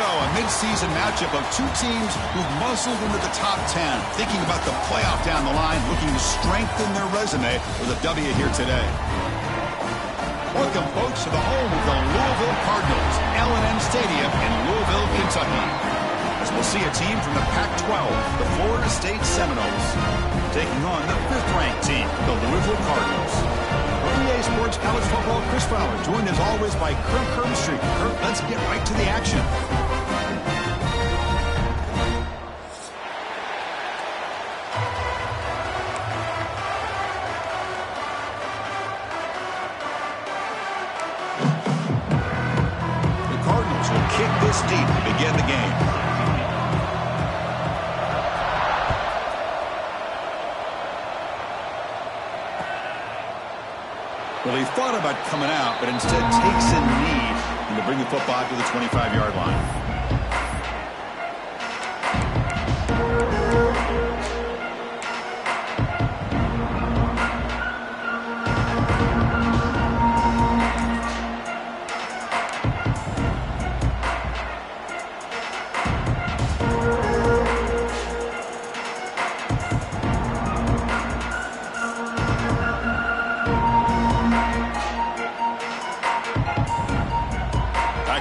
go, a midseason matchup of two teams who've muscled into the top 10, thinking about the playoff down the line, looking to strengthen their resume with a W here today. Welcome, folks, to the home of the Louisville Cardinals, L&N Stadium in Louisville, Kentucky. As we'll see a team from the Pac-12, the Florida State Seminoles, taking on the 5th-ranked team, the Louisville Cardinals. EA Sports College Football, Chris Fowler, joined as always by Kirk Herbstreit. Kirk, let's get right to the action. The Cardinals will kick this deep to begin the game. Well, he thought about coming out, but instead takes a knee and to bring the football to the 25-yard line.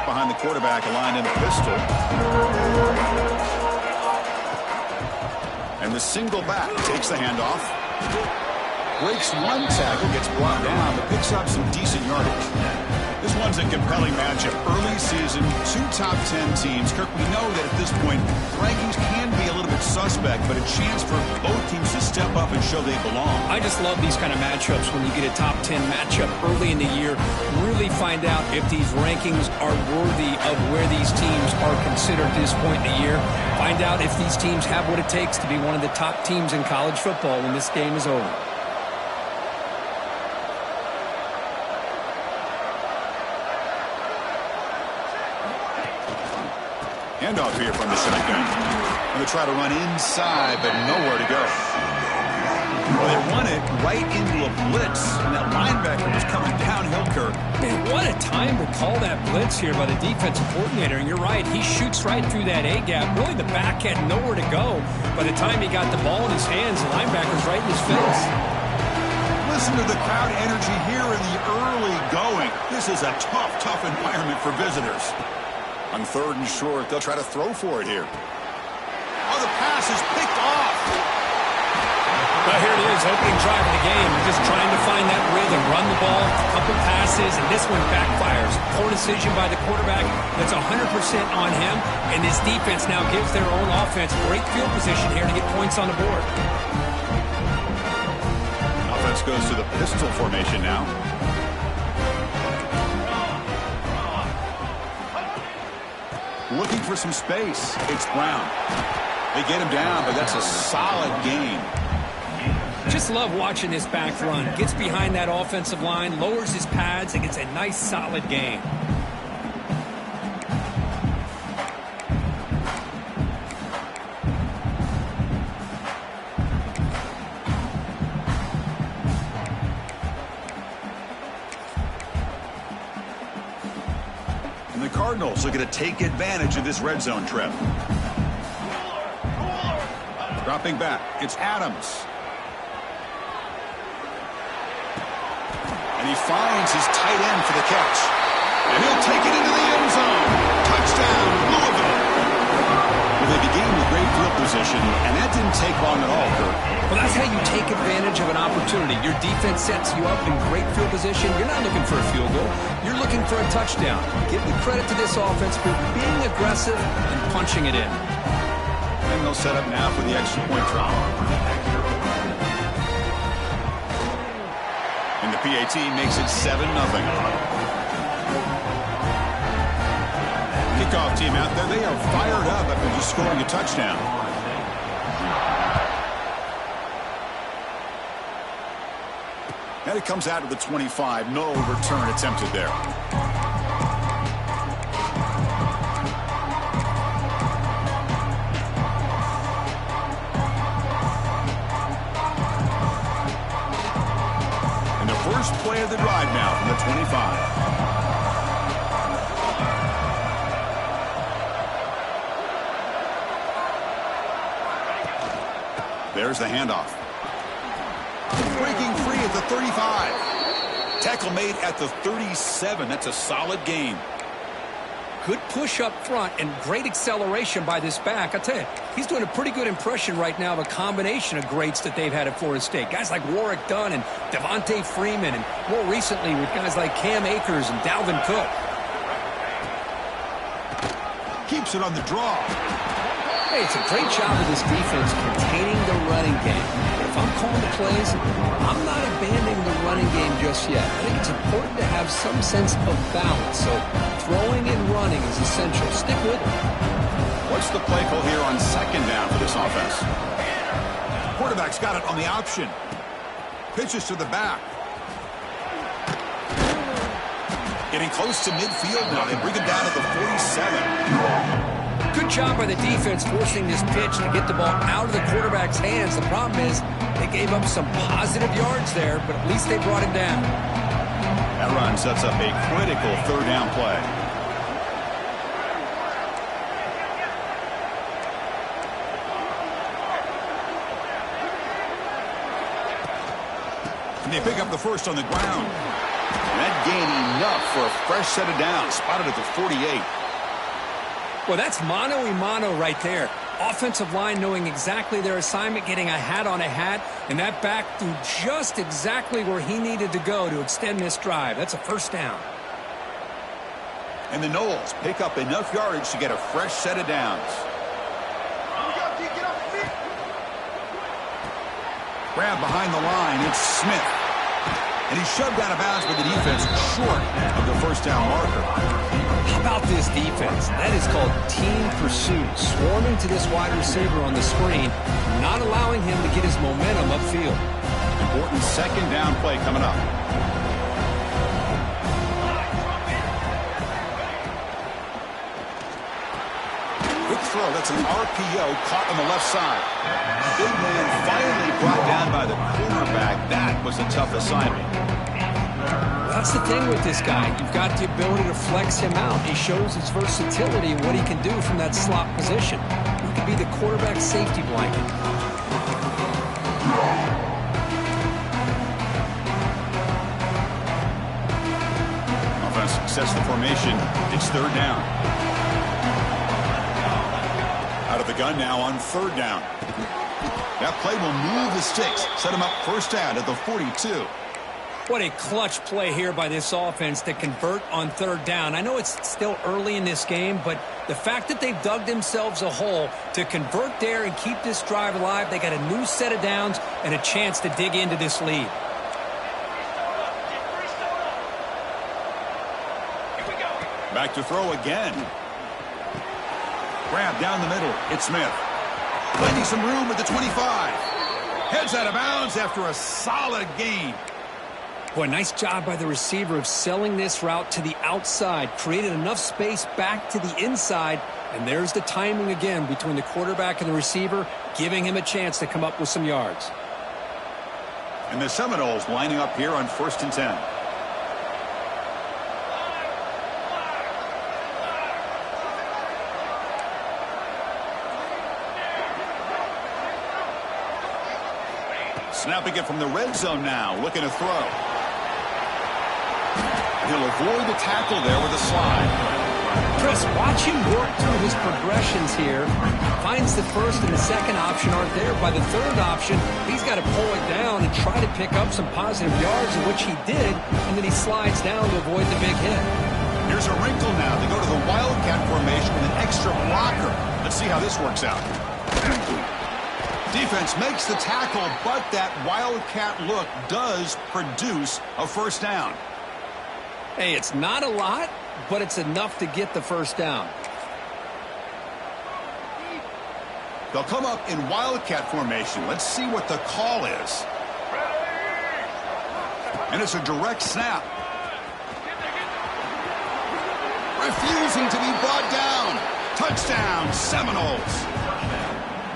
Behind the quarterback, aligned in a pistol. And the single back takes the handoff. Breaks one tackle, gets brought down, but picks up some decent yardage. This one's a compelling matchup. Early season, two top 10 teams. Kirk, we know that at this point, rankings can be a little bit suspect, but a chance for both teams to step up and show they belong. I just love these kind of matchups when you get a top 10 matchup early in the year. Really find out if these rankings are worthy of where these teams are considered at this point in the year. Find out if these teams have what it takes to be one of the top teams in college football when this game is over. Handoff here from the shotgun. Going to try to run inside, but nowhere to go. Well, they run it right into a blitz, and that linebacker was coming downhill, Kirk. Man, what a time to call that blitz here by the defensive coordinator. And you're right, he shoots right through that A-gap. Really, the back had nowhere to go. By the time he got the ball in his hands, the linebacker's right in his face. Listen to the crowd energy here in the early going. This is a tough environment for visitors. On 3rd and short, they'll try to throw for it here. Oh, the pass is picked off. Well, here it is, opening drive of the game. Just trying to find that rhythm, run the ball, a couple passes, and this one backfires. Poor decision by the quarterback. That's 100% on him, and this defense now gives their own offense great field position here to get points on the board. Offense goes to the pistol formation now. Looking for some space. It's Brown. They get him down, but that's a solid gain. Just love watching this back run. Gets behind that offensive line, lowers his pads, and gets a nice, solid gain. Cardinals are going to take advantage of this red zone trip. Dropping back, it's Adams. And he finds his tight end for the catch. And he'll take it into the end zone. Touchdown, Louisville. Well, they began with great field position, and that didn't take long at all, Kirk. Well, that's how you take advantage of an opportunity. Your defense sets you up in great field position. You're not looking for a field goal. You're looking for a touchdown. Give the credit to this offense for being aggressive and punching it in. And they'll set up now for the extra point try. And the PAT makes it 7-0. Kickoff team out there. They are fired up after just scoring a touchdown. And it comes out of the 25. No return attempted there. And the first play of the drive now from the 25. There's the handoff. Breaking free at the 35. Tackle made at the 37. That's a solid gain. Good push up front and great acceleration by this back. I tell you, he's doing a pretty good impression right now of a combination of greats that they've had at Florida State. Guys like Warwick Dunn and Devontae Freeman, and more recently with guys like Cam Akers and Dalvin Cook. Keeps it on the draw. Hey, it's a great job of this defense containing the running game. But if I'm calling the plays, I'm not abandoning the running game just yet. I think it's important to have some sense of balance. So throwing and running is essential. Stick with it. What's the play call here on second down for this offense? Quarterback's got it on the option. Pitches to the back. Getting close to midfield now. They bring him down at the 47. Good job by the defense forcing this pitch to get the ball out of the quarterback's hands. The problem is they gave up some positive yards there, but at least they brought him down. That run sets up a critical third down play. And they pick up the first on the ground. And that gain enough for a fresh set of downs. Spotted at the 48. Well, that's mano-a-mano right there. Offensive line knowing exactly their assignment, getting a hat on a hat, and that back threw just exactly where he needed to go to extend this drive. That's a first down. And the Noles pick up enough yardage to get a fresh set of downs. Grab behind the line, it's Smith. And he's shoved out of bounds with the defense short of the first down marker. How about this defense? That is called team pursuit. Swarming to this wide receiver on the screen, not allowing him to get his momentum upfield. Important second down play coming up. Quick throw. That's an RPO caught on the left side. Big man finally brought down by the cornerback. That was a tough assignment. That's the thing with this guy. You've got the ability to flex him out. He shows his versatility and what he can do from that slot position. He could be the quarterback safety blanket. Offense sets the formation. It's third down. Out of the gun now on third down. That play will move the sticks. Set him up first down at the 42. What a clutch play here by this offense to convert on third down. I know it's still early in this game, but the fact that they've dug themselves a hole to convert there and keep this drive alive, they got a new set of downs and a chance to dig into this lead. Back to throw again. Grab down the middle. It's Smith. Finding some room at the 25. Heads out of bounds after a solid gain. Boy, nice job by the receiver of selling this route to the outside. Created enough space back to the inside. And there's the timing again between the quarterback and the receiver, giving him a chance to come up with some yards. And the Seminoles lining up here on 1st and 10. Snapping it from the red zone now, looking to throw. He'll avoid the tackle there with a slide. Chris, watch him work through his progressions here. Finds the first and the second option aren't there. By the third option, he's got to pull it down and try to pick up some positive yards, which he did, and then he slides down to avoid the big hit. Here's a wrinkle now. They go to the Wildcat formation with an extra blocker. Let's see how this works out. Defense makes the tackle, but that Wildcat look does produce a first down. Hey, it's not a lot, but it's enough to get the first down. They'll come up in Wildcat formation. Let's see what the call is. And it's a direct snap. Refusing to be brought down. Touchdown, Seminoles.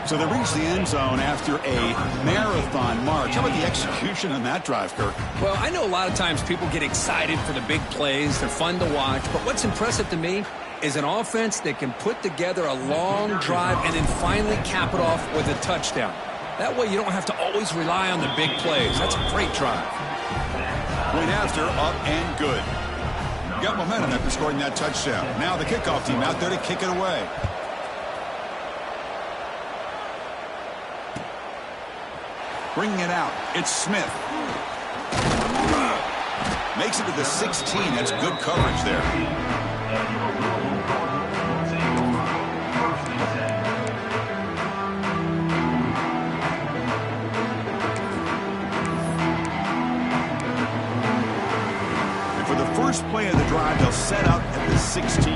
So they reach the end zone after a marathon march. How about the execution on that drive, Kirk? Well, I know a lot of times people get excited for the big plays. They're fun to watch. But what's impressive to me is an offense that can put together a long drive and then finally cap it off with a touchdown. That way you don't have to always rely on the big plays. That's a great drive. Point after, up and good. Got momentum after scoring that touchdown. Now the kickoff team out there to kick it away. Bringing it out, it's Smith. Makes it to the 16. That's good coverage there. And for the first play of the drive, they'll set up at the 16.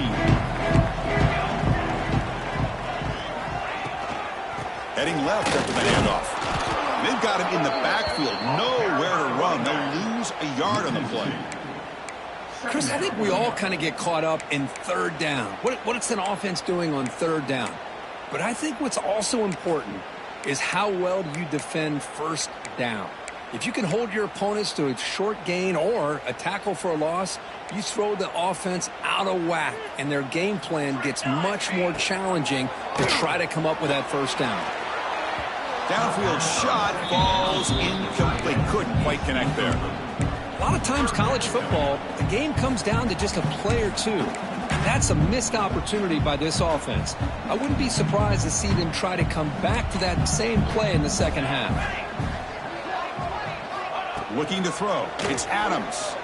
Heading left after the handoff. They've got him in the backfield, nowhere to run. They'll lose a yard on the play. Chris, I think we all kind of get caught up in third down. What's an offense doing on third down? But I think what's also important is how well do you defend first down. If you can hold your opponents to a short gain or a tackle for a loss, you throw the offense out of whack, and their game plan gets much more challenging to try to come up with that first down. Downfield shot falls incomplete. Couldn't quite connect there. A lot of times college football, the game comes down to just a play or two. That's a missed opportunity by this offense. I wouldn't be surprised to see them try to come back to that same play in the second half. Looking to throw. It's Adams.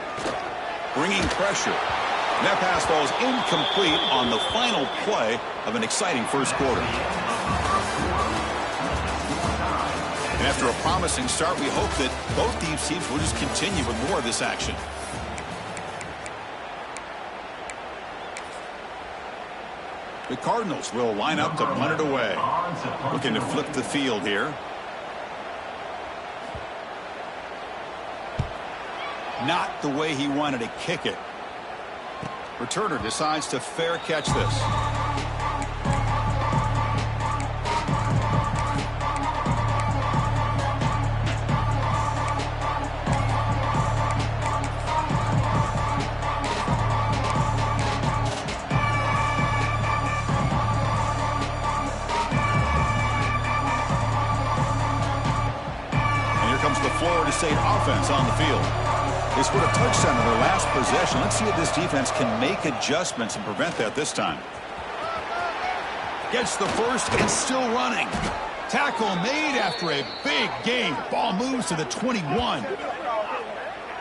Bringing pressure. That pass falls incomplete on the final play of an exciting first quarter. And after a promising start, we hope that both these teams will just continue with more of this action. The Cardinals will line up to punt it away. Looking to flip the field here. Not the way he wanted to kick it. Returner decides to fair catch this. Florida State offense on the field. They scored a touchdown in their last possession. Let's see if this defense can make adjustments and prevent that this time. Gets the first and still running. Tackle made after a big gain. Ball moves to the 21.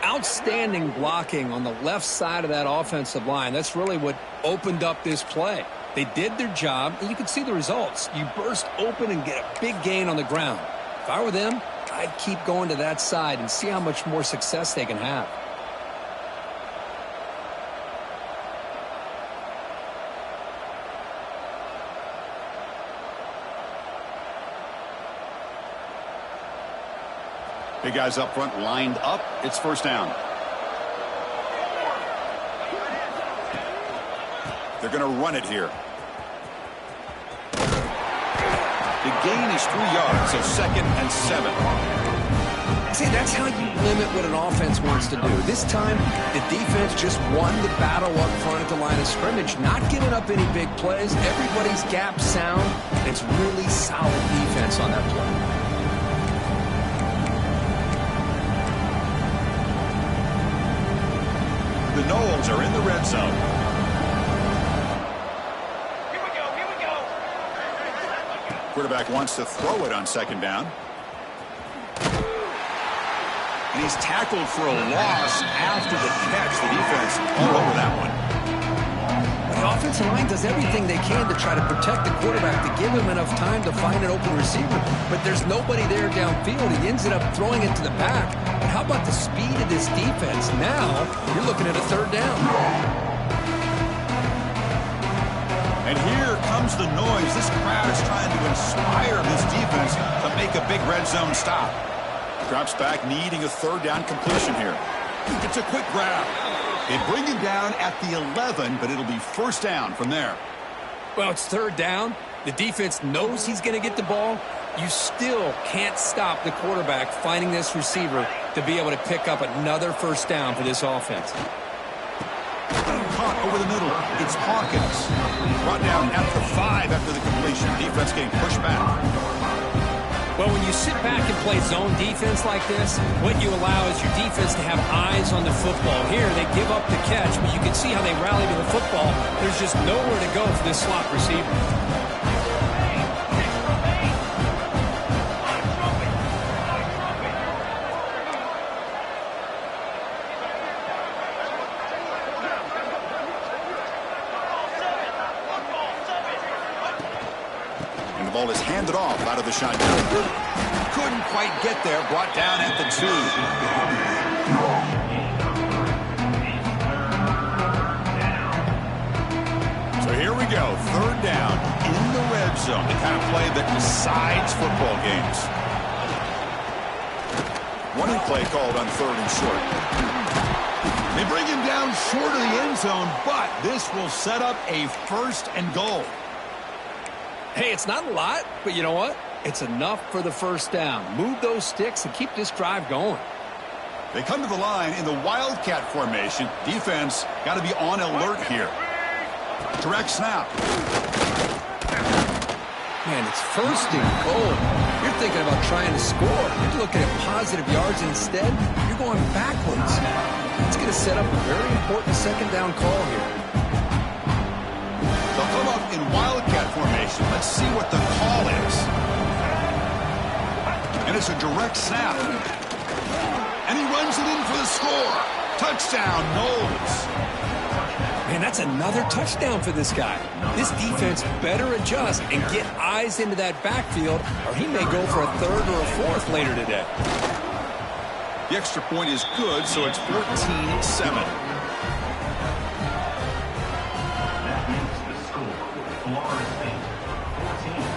Outstanding blocking on the left side of that offensive line. That's really what opened up this play. They did their job, and you can see the results. You burst open and get a big gain on the ground. If I were them, I'd keep going to that side and see how much more success they can have. Big guys up front lined up. It's first down. They're going to run it here. The gain is 3 yards, so 2nd and 7. See, that's how you limit what an offense wants to do. This time, the defense just won the battle up front at the line of scrimmage, not giving up any big plays. Everybody's gap sound. It's really solid defense on that play. The Noles are in the red zone. Quarterback wants to throw it on 2nd down. And he's tackled for a loss after the catch. The defense all over that one. The offensive line does everything they can to try to protect the quarterback, to give him enough time to find an open receiver. But there's nobody there downfield. He ends up throwing it to the back. But how about the speed of this defense? Now you're looking at a 3rd down. And here comes the noise. This crowd is trying to inspire this defense to make a big red zone stop. Drops back, needing a 3rd down completion here. It's a quick grab. They bring him down at the 11, but it'll be first down from there. Well, it's 3rd down. The defense knows he's going to get the ball. You still can't stop the quarterback finding this receiver to be able to pick up another first down for this offense. Caught over the middle. It's Hawkins. Brought down at the 5 after the completion. Defense getting pushed back. Well, when you sit back and play zone defense like this, what you allow is your defense to have eyes on the football. Here, they give up the catch, but you can see how they rally to the football. There's just nowhere to go for this slot receiver. Ball is handed off out of the shotgun. Couldn't quite get there. Brought down at the 2. So here we go. 3rd down in the red zone. The kind of play that decides football games. Running play called on 3rd and short. They bring him down short of the end zone, but this will set up a 1st and goal. Hey, it's not a lot, but you know what? It's enough for the 1st down. Move those sticks and keep this drive going. They come to the line in the Wildcat formation. Defense got to be on alert here. Direct snap. Man, it's 1st and goal. You're thinking about trying to score. You're looking at positive yards, and instead, you're going backwards. It's going to set up a very important 2nd down call here. They'll come up in Wildcat formation. Let's see what the call is. And it's a direct snap. And he runs it in for the score. Touchdown, Knowles. Man, that's another touchdown for this guy. This defense better adjust and get eyes into that backfield, or he may go for a 3rd or a 4th later today. The extra point is good, so it's 14-7.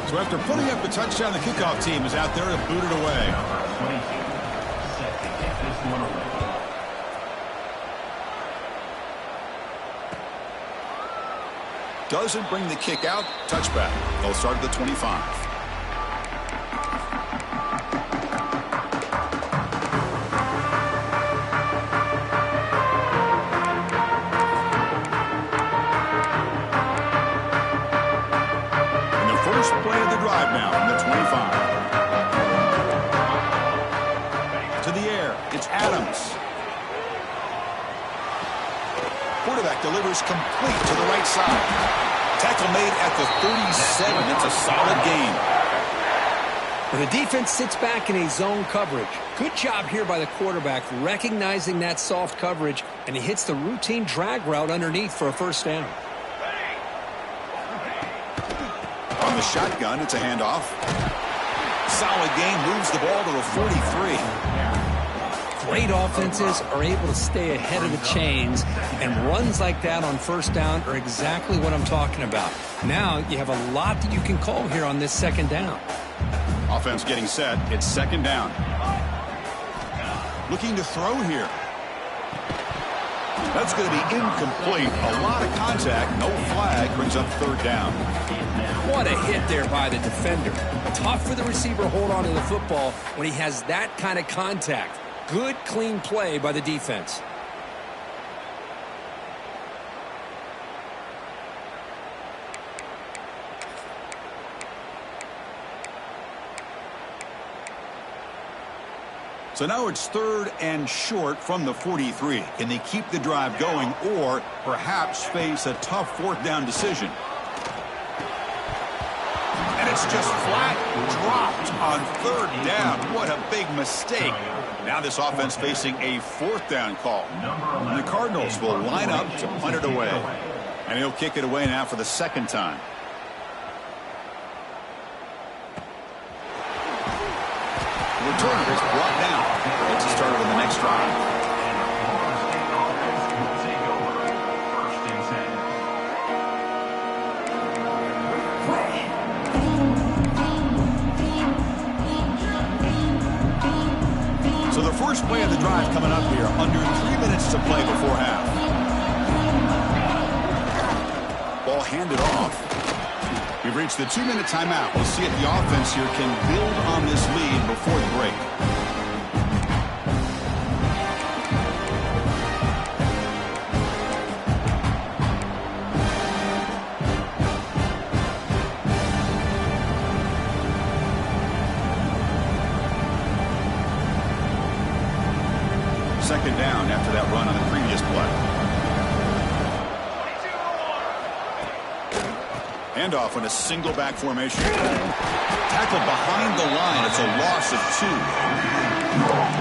So after putting up the touchdown, the kickoff team is out there to boot it away. Doesn't bring the kick out. Touchback. They'll start at the 25. Play of the drive now from the 25. To the air, it's Adams. Quarterback delivers complete to the right side. Tackle made at the 37. It's a solid gain. When the defense sits back in a zone coverage, good job here by the quarterback recognizing that soft coverage, and he hits the routine drag route underneath for a 1st down. On the shotgun, it's a handoff. Solid gain, moves the ball to the 43. Great offenses are able to stay ahead of the chains, and runs like that on 1st down are exactly what I'm talking about. Now you have a lot that you can call here on this 2nd down. Offense getting set. It's 2nd down. Looking to throw here. That's going to be incomplete. A lot of contact. No flag. Brings up 3rd down. What a hit there by the defender. Tough for the receiver to hold on to the football when he has that kind of contact. Good, clean play by the defense. So now it's 3rd and short from the 43. Can they keep the drive going or perhaps face a tough 4th down decision? And it's just flat dropped on 3rd down. What a big mistake. Now this offense facing a 4th down call. And the Cardinals will line up to punt it away. And he'll kick it away now for the 2nd time. The returner is brought down. Gets it started in the next drive. So the first play of the drive coming up here. Under 3 minutes to play before half. Ball handed off. We've reached the 2-minute timeout. We'll see if the offense here can build on this lead before the break. Handoff in a single back formation. Tackle behind the line. It's a loss of 2.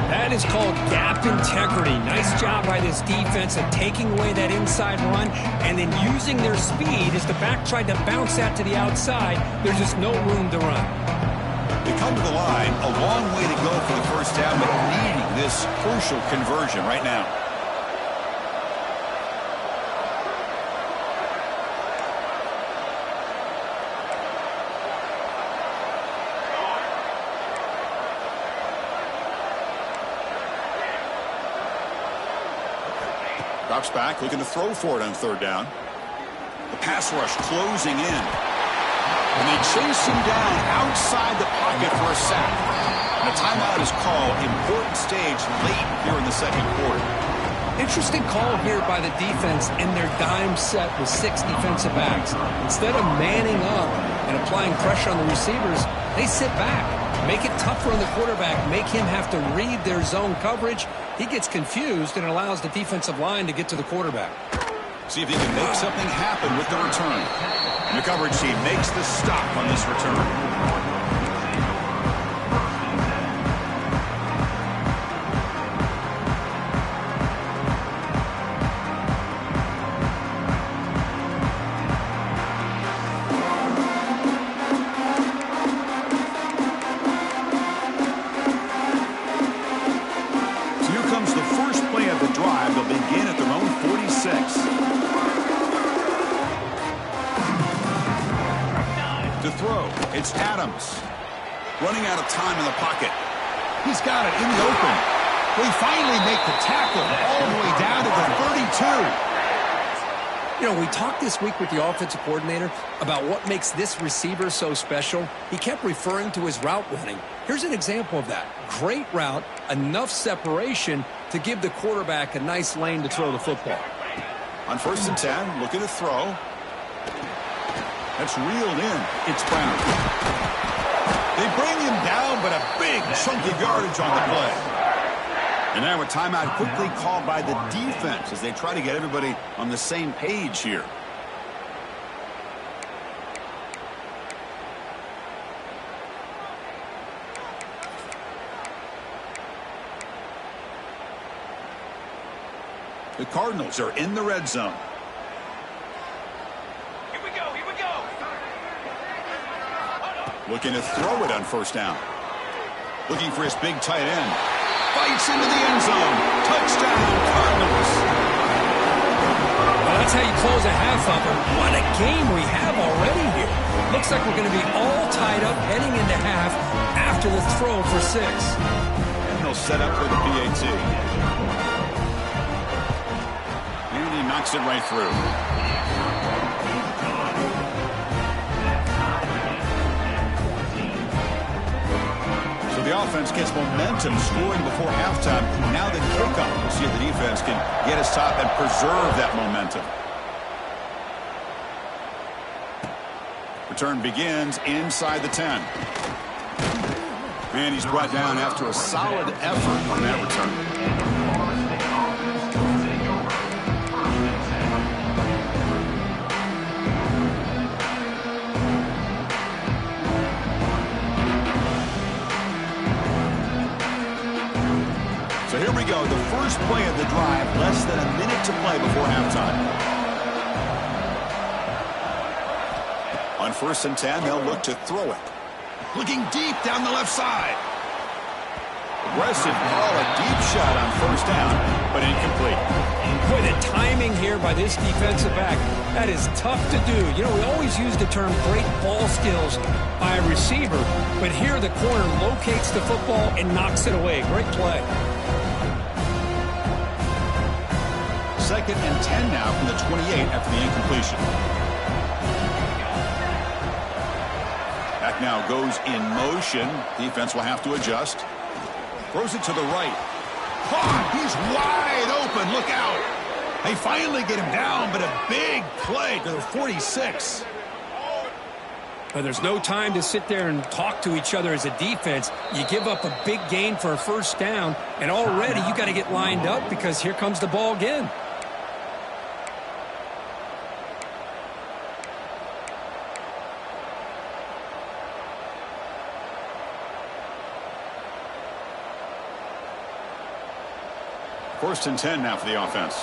That is called gap integrity. Nice job by this defense of taking away that inside run and then using their speed as the back tried to bounce that to the outside. There's just no room to run. They come to the line. A long way to go for the first down, but needing this crucial conversion right now. Drops back, looking to throw for it on 3rd down. The pass rush closing in. And they chase him down outside the pocket for a sack. And a timeout is called. Important stage late here in the 2nd quarter. Interesting call here by the defense in their dime set with 6 defensive backs. Instead of manning up and applying pressure on the receivers, they sit back. Make it tougher on the quarterback. Make him have to read their zone coverage. He gets confused and allows the defensive line to get to the quarterback. See if he can make something happen with the return. And the coverage team makes the stop on this return. It's Adams. Running out of time in the pocket. He's got it in the open. They finally make the tackle all the way down to the 32. You know, we talked this week with the offensive coordinator about what makes this receiver so special. He kept referring to his route running. Here's an example of that. Great route, enough separation to give the quarterback a nice lane to throw the football. On 1st and 10, looking to throw. That's reeled in. It's Brown. They bring him down, but a big chunky yardage on the play. And now a timeout quickly called by the defense as they try to get everybody on the same page here. The Cardinals are in the red zone. Looking to throw it on 1st down. Looking for his big tight end. Fights into the end zone. Touchdown, Cardinals. Well, that's how you close a half up. What a game we have already here. Looks like we're going to be all tied up heading into half after the throw for 6. And they'll set up for the PAT. And he knocks it right through. The offense gets momentum scoring before halftime. Now the kickoff. We'll see if the defense can get his top and preserve that momentum. Return begins inside the 10. And he's brought down after a solid effort on that return. So here we go, the first play of the drive, less than a minute to play before halftime. On 1st and 10, they'll look to throw it. Looking deep down the left side. Aggressive call, a deep shot on 1st down, but incomplete. Boy, the timing here by this defensive back, that is tough to do. You know, we always use the term great ball skills by a receiver, but here the corner locates the football and knocks it away. Great play. 2nd and 10 now from the 28 after the incompletion. Back now goes in motion. Defense will have to adjust. Throws it to the right. Caught! He's wide open. Look out. They finally get him down, but a big play to the 46. But there's no time to sit there and talk to each other as a defense. You give up a big gain for a 1st down, and already you got to get lined up because here comes the ball again. First and 10 now for the offense.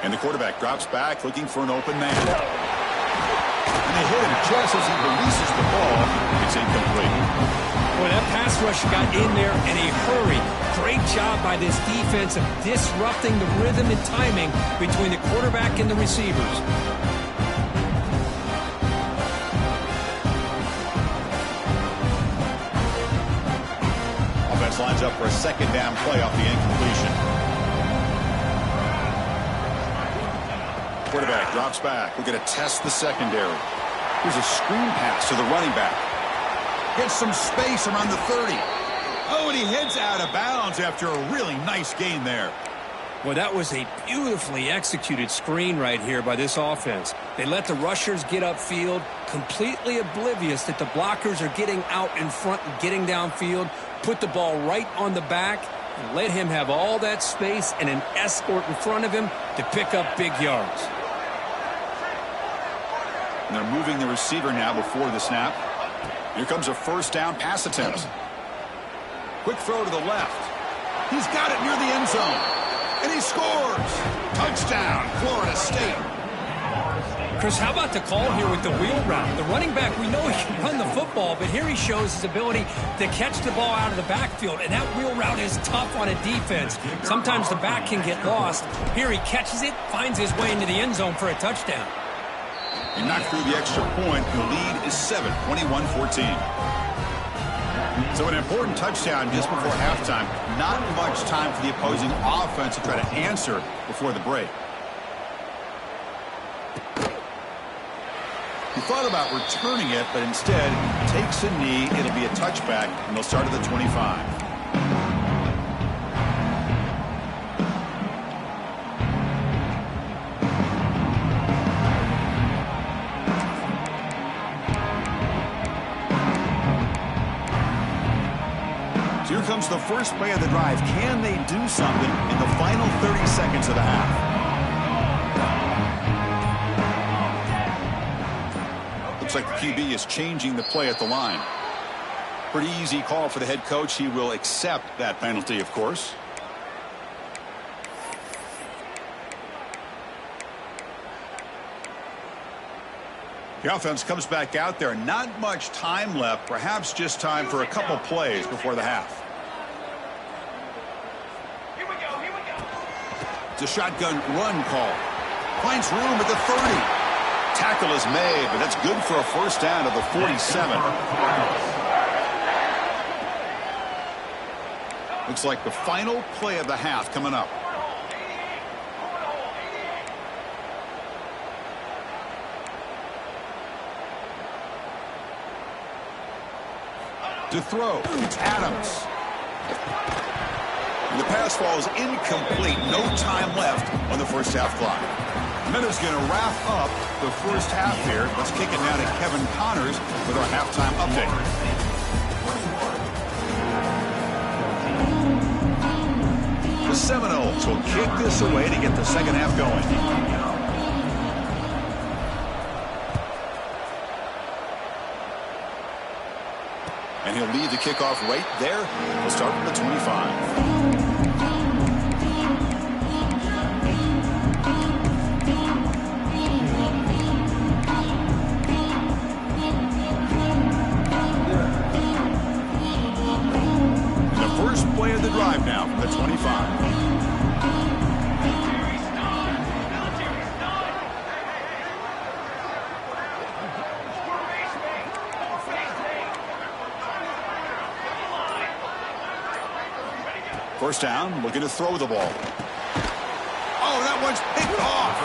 And the quarterback drops back looking for an open man. And they hit him just as he releases the ball. It's incomplete. Boy, that pass rush got in there in a hurry. Great job by this defense of disrupting the rhythm and timing between the quarterback and the receivers. Offense lines up for a second down play off the incompletion. Quarterback drops back. We're going to test the secondary. Here's a screen pass to the running back. Gets some space around the 30. Oh, and he heads out of bounds after a really nice gain there. Well, that was a beautifully executed screen right here by this offense. They let the rushers get upfield, completely oblivious that the blockers are getting out in front and getting downfield, put the ball right on the back, and let him have all that space and an escort in front of him to pick up big yards. And they're moving the receiver now before the snap. Here comes a first down pass attempt. Quick throw to the left. He's got it near the end zone. And he scores. Touchdown, Florida State. Chris, how about the call here with the wheel route? The running back, we know he can run the football, but here he shows his ability to catch the ball out of the backfield, and that wheel route is tough on a defense. Sometimes the back can get lost. Here he catches it, finds his way into the end zone for a touchdown. He knocked through the extra point. The lead is 7, 21-14. So an important touchdown just before halftime. Not much time for the opposing offense to try to answer before the break. He thought about returning it, but instead takes a knee. It'll be a touchback, and they'll start at the 25. Here comes the first play of the drive. Can they do something in the final 30 seconds of the half? Looks like the QB is changing the play at the line. Pretty easy call for the head coach. He will accept that penalty, of course. The offense comes back out there. Not much time left. Perhaps just time for a couple plays before the half. It's a shotgun run call. Finds room at the 30. Tackle is made, but that's good for a first down to the 47. Looks like the final play of the half coming up. To throw, it's Adams. And the pass falls incomplete. No time left on the first half clock. Minute's going to wrap up the first half here. Let's kick it now to Kevin Connors with our halftime update. The Seminoles will kick this away to get the second half going. And he'll lead the kickoff right there. We'll start from the 25. And the first play of the drive now from the 25. First down, looking to throw the ball. Oh, that one's picked off.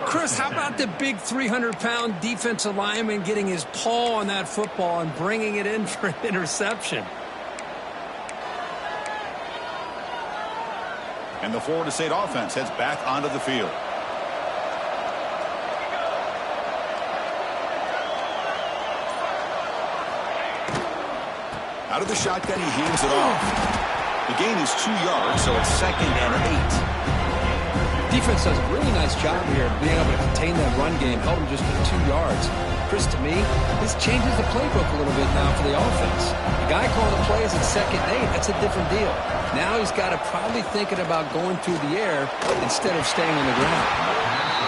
Chris, how about the big 300-pound defensive lineman getting his paw on that football and bringing it in for an interception? And the Florida State offense heads back onto the field. Out of the shotgun, he hands it off. The gain is 2 yards, so it's 2nd and 8. Defense does a really nice job here of being able to contain that run game, held him just to 2 yards. Chris, to me, this changes the playbook a little bit now for the offense. The guy calling the plays at 2nd and 8, that's a different deal. Now he's got to probably thinking about going through the air instead of staying on the ground.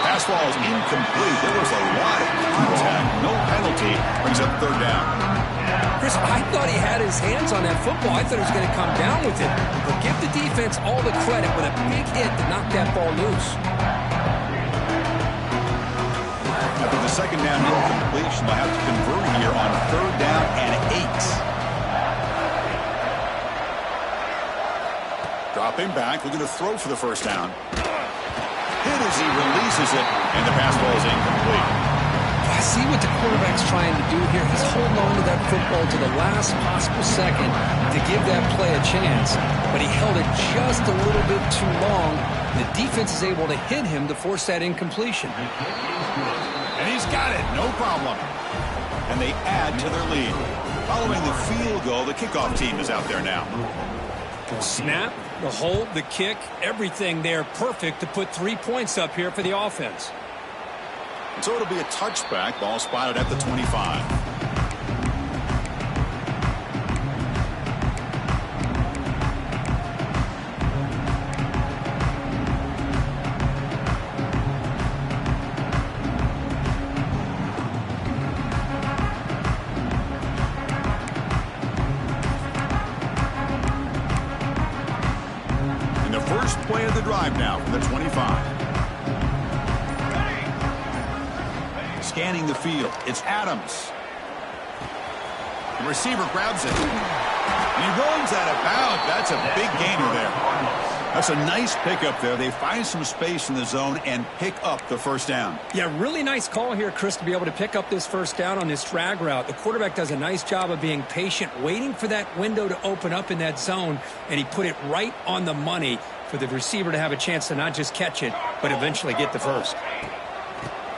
Pass ball is incomplete. There was a lot of contact. No penalty. Brings up 3rd down. Chris, I thought he had his hands on that football. I thought he was going to come down with it. But give the defense all the credit with a big hit to knock that ball loose. After the 2nd down incompletion, they'll have to convert here on 3rd down and 8. Dropping back, looking to throw for the 1st down. Hit as he releases it, and the pass ball is incomplete. I see what the quarterback's trying to do here. He's holding on to that football to the last possible second to give that play a chance, but he held it just a little bit too long. The defense is able to hit him to force that incompletion. And he's got it, no problem. And they add to their lead. Following the field goal, the kickoff team is out there now. The snap, the hold, the kick, everything there perfect to put 3 points up here for the offense. So it'll be a touchback, ball spotted at the 25. And the first play of the drive now from the 25. Scanning the field, it's Adams. The receiver grabs it. And he runs out of bounds. That's a big gainer there. That's a nice pickup there. They find some space in the zone and pick up the 1st down. Yeah, really nice call here, Chris, to be able to pick up this 1st down on this drag route. The quarterback does a nice job of being patient, waiting for that window to open up in that zone, and he put it right on the money for the receiver to have a chance to not just catch it, but eventually get the 1st.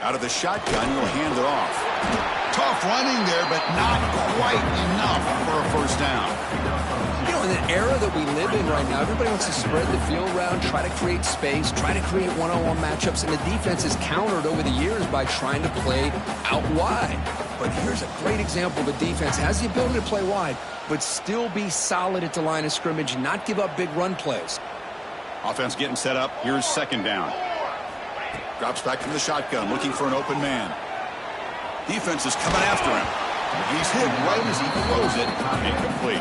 Out of the shotgun, he'll hand it off. Tough running there, but not quite enough for a 1st down. You know, in an era that we live in right now, everybody wants to spread the field around, try to create space, try to create one-on-one matchups, and the defense is countered over the years by trying to play out wide. But here's a great example. The defense has the ability to play wide, but still be solid at the line of scrimmage, not give up big run plays. Offense getting set up. Here's 2nd down. Drops back from the shotgun, looking for an open man. Defense is coming after him. He's hit right as he throws it. Incomplete.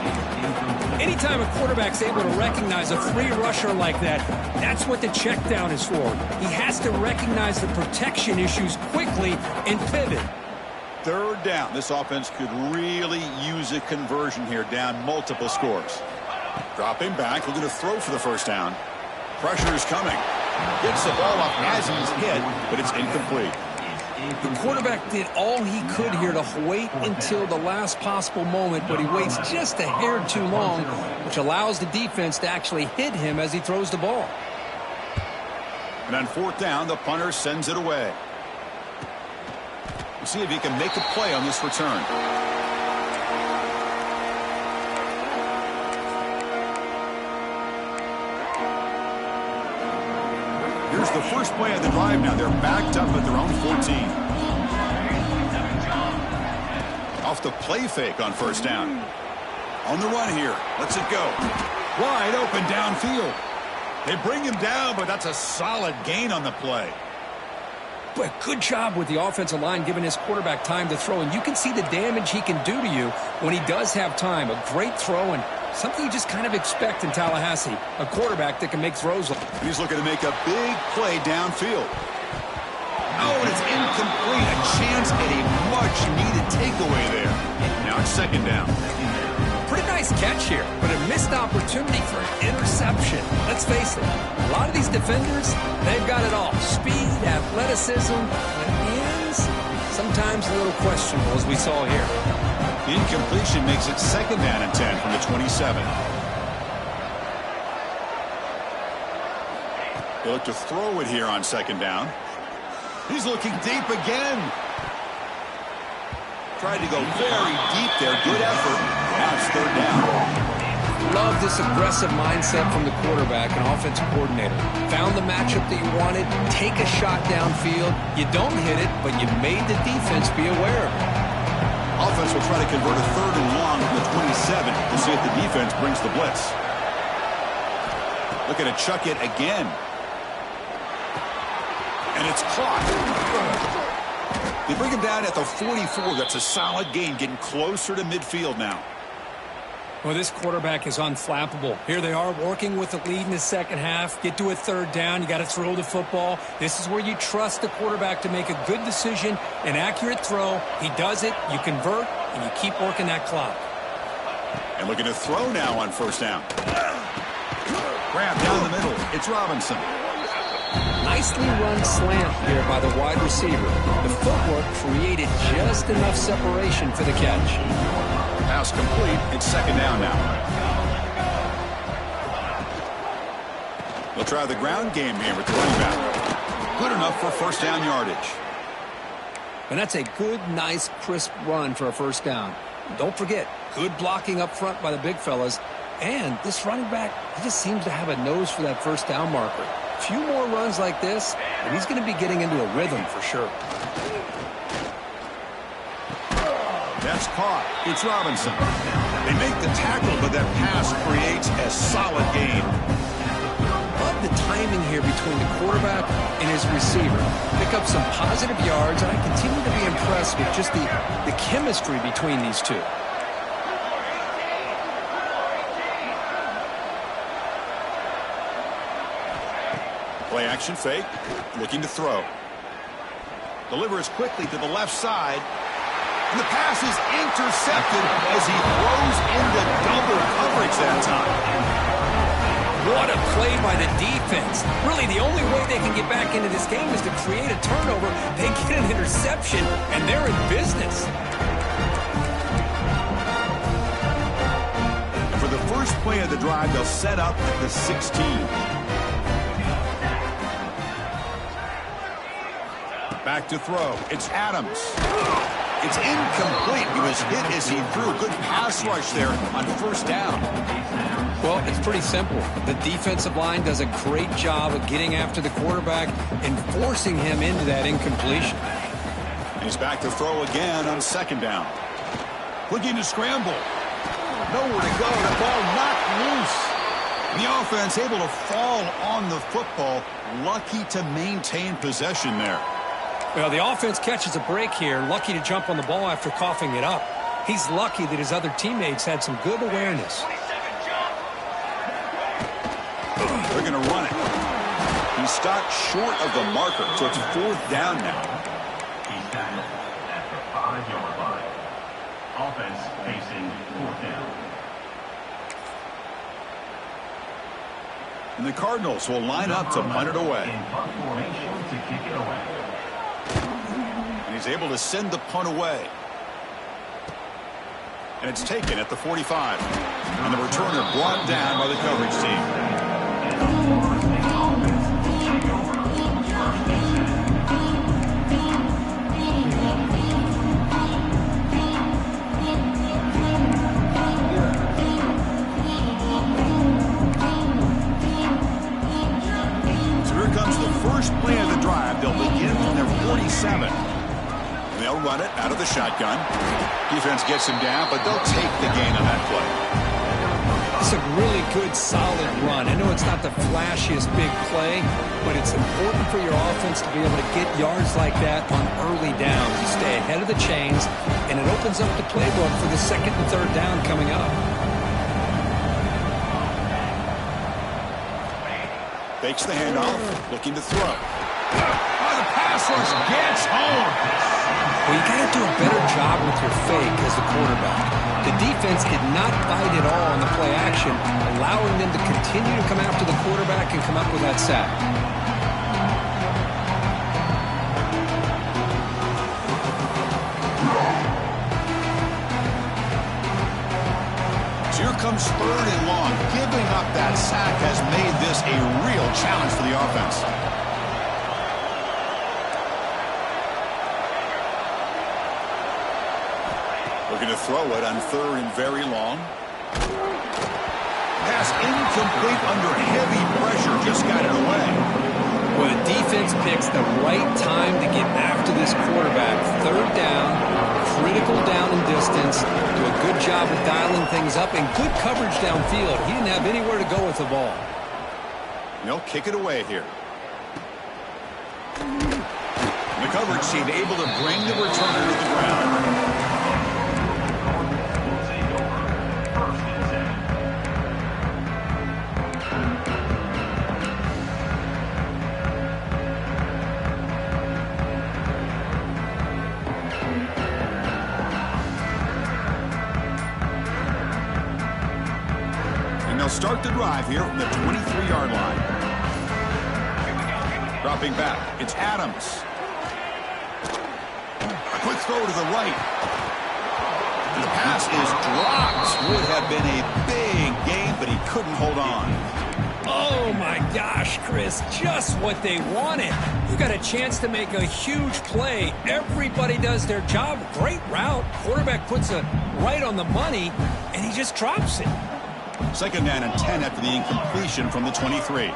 Anytime a quarterback's able to recognize a free rusher like that, that's what the check down is for. He has to recognize the protection issues quickly and pivot. 3rd down. This offense could really use a conversion here, down multiple scores. Dropping back, looking to throw for the 1st down. Pressure is coming. Gets the ball up as he's hit, but it's incomplete. The quarterback did all he could here to wait until the last possible moment, but he waits just a hair too long, which allows the defense to actually hit him as he throws the ball. And on 4th down, the punter sends it away. We'll see if he can make a play on this return. Here's the first play of the drive now. They're backed up at their own 14. Off the play fake on 1st down. On the run here. Lets it go. Wide open downfield. They bring him down, but that's a solid gain on the play. But good job with the offensive line giving his quarterback time to throw. And you can see the damage he can do to you when he does have time. A great throw and something you just kind of expect in Tallahassee. A quarterback that can make throws. He's looking to make a big play downfield. Oh, and it's incomplete. A chance at a much-needed takeaway there. Now it's 2nd down. Pretty nice catch here, but a missed opportunity for an interception. Let's face it, a lot of these defenders, they've got it all. Speed, athleticism, and hands, sometimes a little questionable, as we saw here. Incompletion makes it 2nd down and 10 from the 27. They look to throw it here on 2nd down. He's looking deep again. Tried to go very deep there. Good effort. Now it's 3rd down. Love this aggressive mindset from the quarterback and offensive coordinator. Found the matchup that you wanted, take a shot downfield. You don't hit it, but you made the defense be aware of it. Offense will try to convert a 3rd and long from the 27 to see if the defense brings the blitz. Looking to chuck it again. And it's caught. They bring him down at the 44. That's a solid gain, getting closer to midfield now. Well, this quarterback is unflappable. Here they are working with the lead in the second half. Get to a 3rd down. You got to throw the football. This is where you trust the quarterback to make a good decision, an accurate throw. He does it, you convert, and you keep working that clock. And looking to throw now on 1st down. Grab down the middle. It's Robinson. Nicely run slant here by the wide receiver. The footwork created just enough separation for the catch. Pass complete. It's 2nd down now. They'll try the ground game here with the running back. Good enough for 1st down yardage. And that's a good, nice, crisp run for a 1st down. Don't forget, good blocking up front by the big fellas. And this running back, he just seems to have a nose for that 1st down marker. A few more runs like this, and he's going to be getting into a rhythm for sure. That's caught. It's Robinson. They make the tackle, but that pass creates a solid gain. Love the timing here between the quarterback and his receiver. Pick up some positive yards, and I continue to be impressed with just the chemistry between these two. Play action fake. Looking to throw. Delivers quickly to the left side. And the pass is intercepted as he throws into double coverage that time. What a play by the defense. Really, the only way they can get back into this game is to create a turnover. They get an interception, and they're in business. And for the first play of the drive, they'll set up at the 16. Back to throw. It's Adams. It's incomplete. He was hit as he threw. Good pass rush there on 1st down. Well, it's pretty simple. The defensive line does a great job of getting after the quarterback and forcing him into that incompletion. He's back to throw again on 2nd down. Looking to scramble. Nowhere to go. The ball knocked loose. The offense able to fall on the football. Lucky to maintain possession there. Well, the offense catches a break here. Lucky to jump on the ball after coughing it up. He's lucky that his other teammates had some good awareness. They're going to run it. He stopped short of the marker, so it's 4th down now. He's tackled at the 5-yard line. Offense facing 4th down. And the Cardinals will line up to punt it away. In punt formation to kick it away. And he's able to send the punt away. And it's taken at the 45. And the returner brought down by the coverage team. So here comes the first play of the drive. They'll begin from their 47. They'll run it out of the shotgun. Defense gets him down, but they'll take the gain on that play. It's a really good, solid run. I know it's not the flashiest big play, but it's important for your offense to be able to get yards like that on early downs. You stay ahead of the chains, and it opens up the playbook for the 2nd and 3rd down coming up. Fakes the handoff, looking to throw. Oh, the pass rush gets home. Well, you got to do a better job with your fake as the quarterback. The defense did not bite at all on the play action, allowing them to continue to come after the quarterback and come up with that sack. So here comes 3rd and long. Giving up that sack has made this a real challenge for the offense. Looking to throw it on 3rd and very long. pass incomplete under heavy pressure. Just got it away. Well, the defense picks the right time to get after this quarterback. Third down, critical down and distance. Do a good job of dialing things up and good coverage downfield. He didn't have anywhere to go with the ball. They'll kick it away here. The coverage team able to bring the returner to the ground. And they'll start the drive here from the 23-yard line. Dropping back, it's Adams. A quick throw to the right. And the pass is dropped. Would have been a big gain, but he couldn't hold on. Oh, my gosh, Chris, just what they wanted. You got a chance to make a huge play. Everybody does their job. Great route. Quarterback puts it right on the money, and he just drops it. 2nd down and 10 after the incompletion from the 23.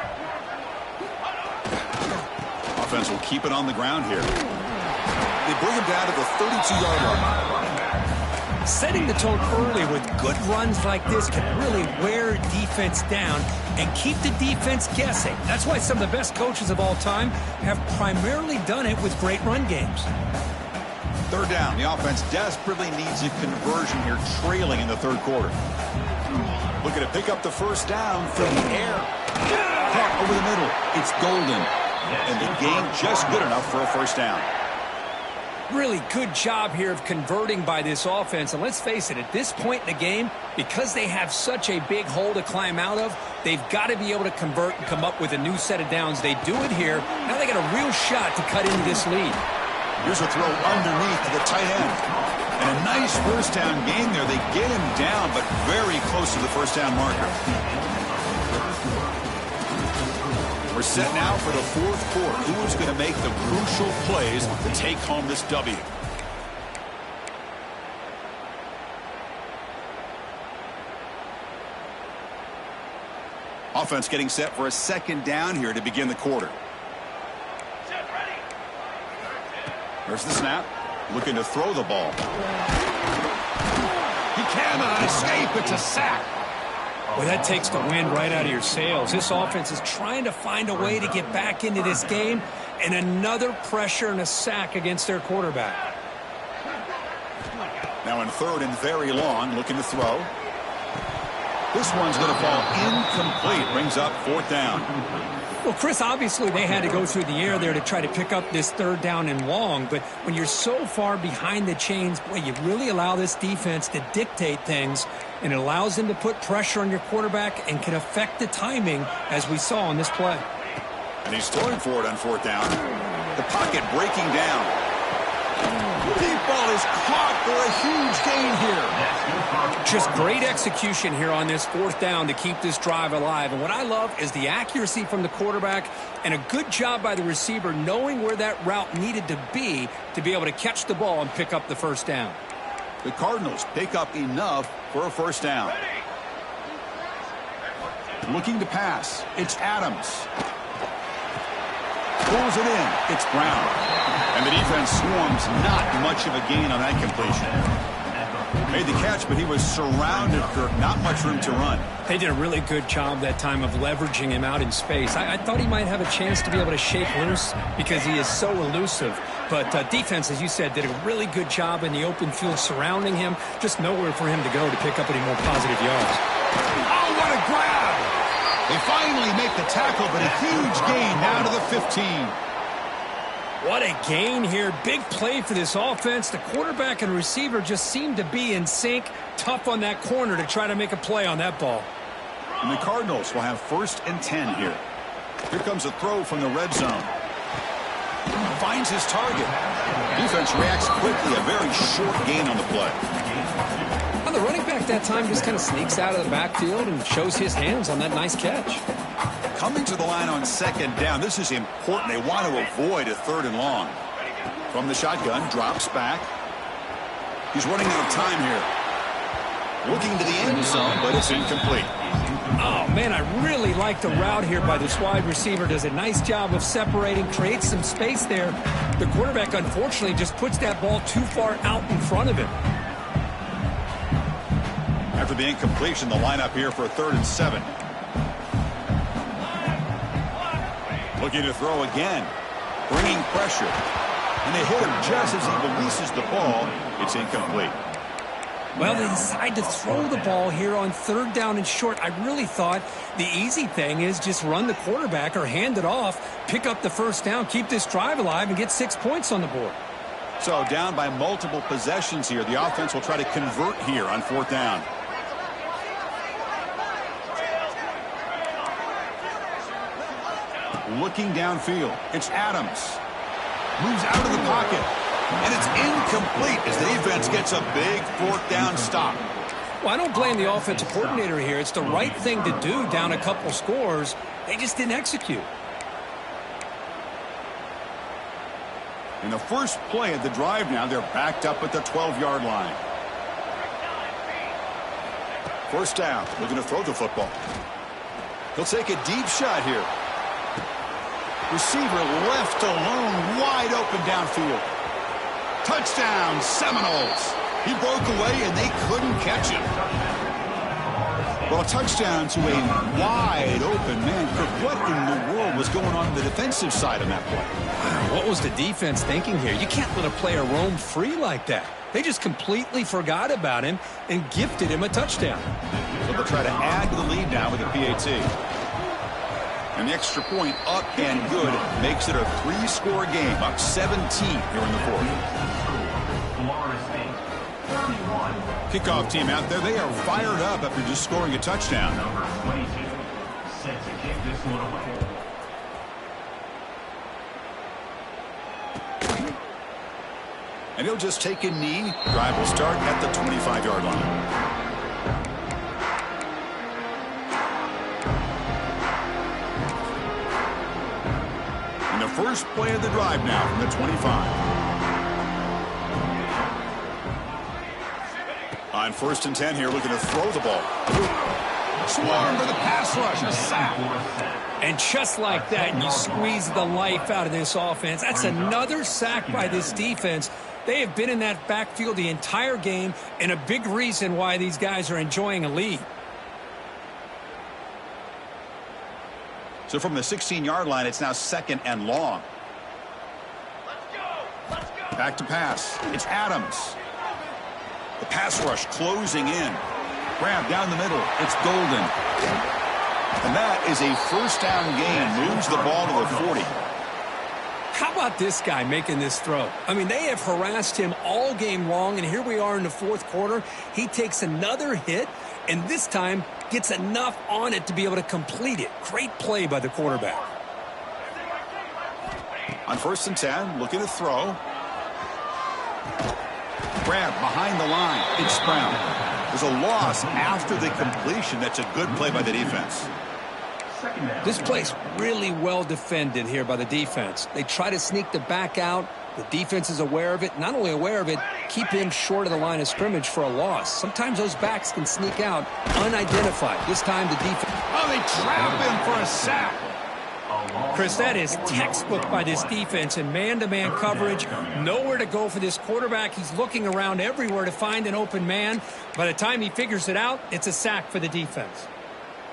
Offense will keep it on the ground here. They bring him down to the 32-yard line. Setting the tone early with good runs like this can really wear defense down and keep the defense guessing. That's why some of the best coaches of all time have primarily done it with great run games. 3rd down. The offense desperately needs a conversion here, trailing in the 3rd quarter. Looking to pick up the 1st down from the air. Caught over the middle. It's Golden. And the gain just good enough for a 1st down. Really good job here of converting by this offense. And let's face it, at this point in the game, because they have such a big hole to climb out of, they've got to be able to convert and come up with a new set of downs. They do it here. Now they got a real shot to cut into this lead. Here's a throw underneath to the tight end. And a nice 1st down gain there. They get him down, but very close to the 1st down marker. We're set now for the 4th quarter. Who is going to make the crucial plays to take home this W? Offense getting set for a 2nd down here to begin the quarter. There's the snap. Looking to throw the ball. He cannot escape. It's a sack. Well, that takes the wind right out of your sails. This offense is trying to find a way to get back into this game, and another pressure and a sack against their quarterback. Now in 3rd and very long, looking to throw. This one's going to fall incomplete. Brings up 4th down. Well, Chris, obviously they had to go through the air there to try to pick up this 3rd down and long, but when you're so far behind the chains, boy, you really allow this defense to dictate things, and it allows them to put pressure on your quarterback and can affect the timing, as we saw on this play. And he's throwing for it on 4th down. The pocket breaking down. Deep ball is caught for a huge gain here. Just great execution here on this 4th down to keep this drive alive. And what I love is the accuracy from the quarterback and a good job by the receiver knowing where that route needed to be able to catch the ball and pick up the 1st down. The Cardinals pick up enough for a 1st down. Looking to pass. It's Adams. Pulls it in. It's Brown. And the defense swarms. Not much of a gain on that completion. Made the catch, but he was surrounded, Kirk. Not much room to run. They did a really good job that time of leveraging him out in space. I thought he might have a chance to be able to shake loose because he is so elusive. But defense, as you said, did a really good job in the open field surrounding him. Just nowhere for him to go to pick up any more positive yards. Oh, what a grab! They finally make the tackle, but a huge gain now to the 15. What a gain here. Big play for this offense. The quarterback and receiver just seem to be in sync. Tough on that corner to try to make a play on that ball. And the Cardinals will have 1st and 10 here. Here comes a throw from the red zone. Finds his target. Defense reacts quickly. A very short gain on the play. Well, the running back that time just kind of sneaks out of the backfield and shows his hands on that nice catch. Coming to the line on 2nd down. This is important. They want to avoid a 3rd and long. From the shotgun, drops back. He's running out of time here. Looking to the end zone, but it's incomplete. Oh, man, I really like the route here by this wide receiver. Does a nice job of separating, creates some space there. The quarterback, unfortunately, just puts that ball too far out in front of him. After the incompletion, the lineup here for a 3rd and 7. Looking to throw again. Bringing pressure. And they hit him just as he releases the ball. It's incomplete. Well, they decide to throw the ball here on 3rd down and short. I really thought the easy thing is just run the quarterback or hand it off, pick up the 1st down, keep this drive alive, and get 6 points on the board. So down by multiple possessions here. The offense will try to convert here on 4th down. Looking downfield. It's Adams. Moves out of the pocket. And it's incomplete as the defense gets a big 4th down stop. Well, I don't blame the offensive coordinator here. It's the right thing to do down a couple scores. They just didn't execute. In the first play of the drive now, they're backed up at the 12-yard line. 1st down, looking to throw the football. He'll take a deep shot here. Receiver left alone, wide open downfield. Touchdown, Seminoles. He broke away, and they couldn't catch him. Well, a touchdown to a wide open man. What in the world was going on the defensive side of that play? Wow, what was the defense thinking here? You can't let a player roam free like that. They just completely forgot about him and gifted him a touchdown. So they'll try to add to the lead now with a PAT. And the extra point up and good makes it a 3-score game, up 17 here in the 4th. Kickoff team out there, they are fired up after just scoring a touchdown. Number 22, set to kick this one away. And he'll just take a knee. Drive will start at the 25-yard line. First play of the drive now from the 25. On 1st and 10 here, looking to throw the ball. Swarm for the pass rush, a sack. And just like that, you squeeze the life out of this offense. That's another sack by this defense. They have been in that backfield the entire game, and a big reason why these guys are enjoying a lead. So from the 16-yard line, it's now 2nd and long. Back to pass. It's Adams. The pass rush closing in. Grab down the middle. It's Golden. And that is a 1st down gain. Moves the ball to the 40. How about this guy making this throw? I mean, they have harassed him all game long, and here we are in the 4th quarter. He takes another hit, and this time gets enough on it to be able to complete it. Great play by the quarterback. On 1st and 10, looking to throw. Grab behind the line. It's Brown. There's a loss after the completion. That's a good play by the defense. This play's really well defended here by the defense. They try to sneak the back out. The defense is aware of it. Not only aware of it, keep him short of the line of scrimmage for a loss. Sometimes those backs can sneak out unidentified. This time the defense. Oh, they trap him for a sack. Chris, that is textbook by this defense in man-to-man coverage. Nowhere to go for this quarterback. He's looking around everywhere to find an open man. By the time he figures it out, it's a sack for the defense.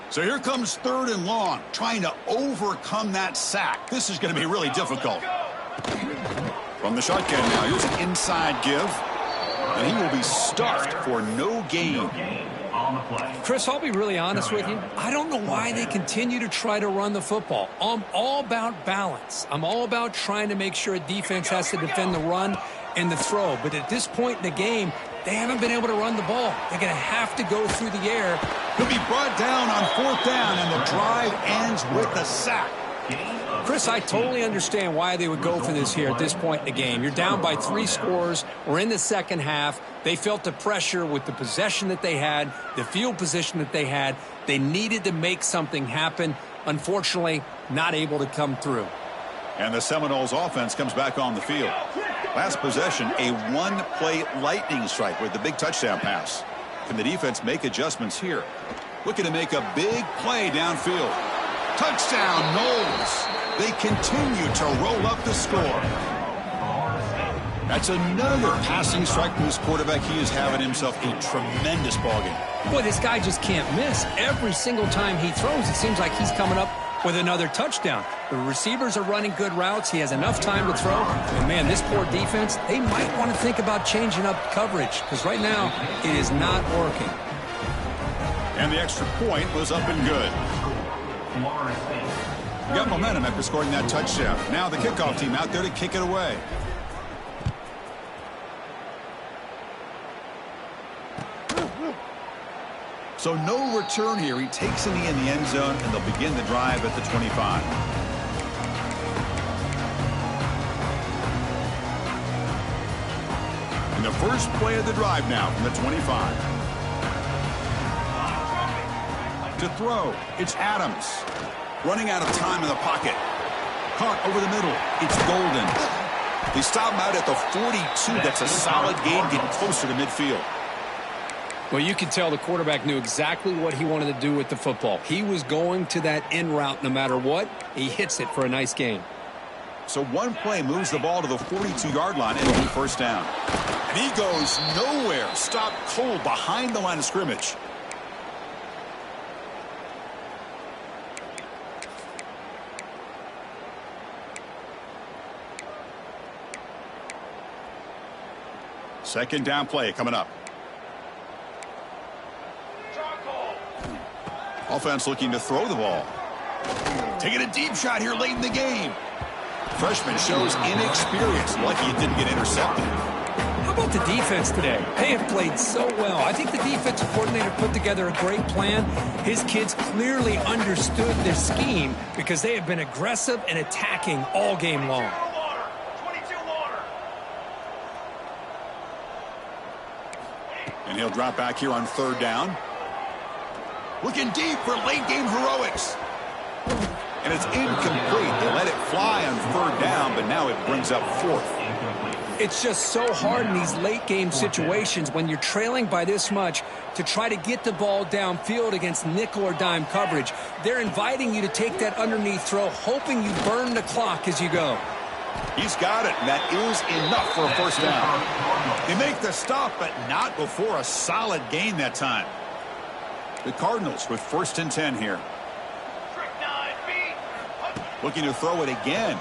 So here comes 3rd and long, trying to overcome that sack. This is going to be really difficult. From the shotgun now, here's an inside give. And he will be stuffed for no gain. Chris, I'll be really honest with you. I don't know why they continue to try to run the football. I'm all about balance. I'm all about trying to make sure a defense has to defend the run and the throw. But at this point in the game, they haven't been able to run the ball. They're going to have to go through the air. He'll be brought down on 4th down, and the drive ends with a sack. Chris, I totally understand why they would go for this here at this point in the game. You're down by 3 scores. We're in the second half. They felt the pressure with the possession that they had, the field position that they had. They needed to make something happen. Unfortunately, not able to come through. And the Seminoles offense comes back on the field. Last possession, a 1-play lightning strike with the big touchdown pass. Can the defense make adjustments here? Looking to make a big play downfield. Touchdown, Knowles. They continue to roll up the score. That's another passing strike from this quarterback. He is having himself a tremendous ballgame. Boy, this guy just can't miss. Every single time he throws, it seems like he's coming up with another touchdown. The receivers are running good routes. He has enough time to throw. And, man, this poor defense, they might want to think about changing up coverage because right now it is not working. And the extra point was up and good. You got momentum after scoring that touchdown. Now the kickoff team out there to kick it away. So no return here. He takes it in the end zone, and they'll begin the drive at the 25. And the first play of the drive now from the 25. To throw, it's Adams. Running out of time in the pocket. Caught over the middle. It's Golden. They stop him out at the 42. That's a solid gain, getting closer to midfield. Well, you can tell the quarterback knew exactly what he wanted to do with the football. He was going to that end route no matter what. He hits it for a nice gain. So one play moves the ball to the 42-yard line and it'll be first down. And he goes nowhere. Stopped cold behind the line of scrimmage. Second down play coming up. Offense looking to throw the ball. Taking a deep shot here late in the game. Freshman shows inexperience. Lucky it didn't get intercepted. How about the defense today? They have played so well. I think the defensive coordinator put together a great plan. His kids clearly understood their scheme because they have been aggressive and attacking all game long. And he'll drop back here on third down. Looking deep for late game heroics. And it's incomplete. They let it fly on third down, but now it brings up fourth. It's just so hard in these late game situations when you're trailing by this much to try to get the ball downfield against nickel or dime coverage. They're inviting you to take that underneath throw, hoping you burn the clock as you go. He's got it, and that is enough for a first down. They make the stop, but not before a solid gain that time. The Cardinals with first and 10 here. Looking to throw it again.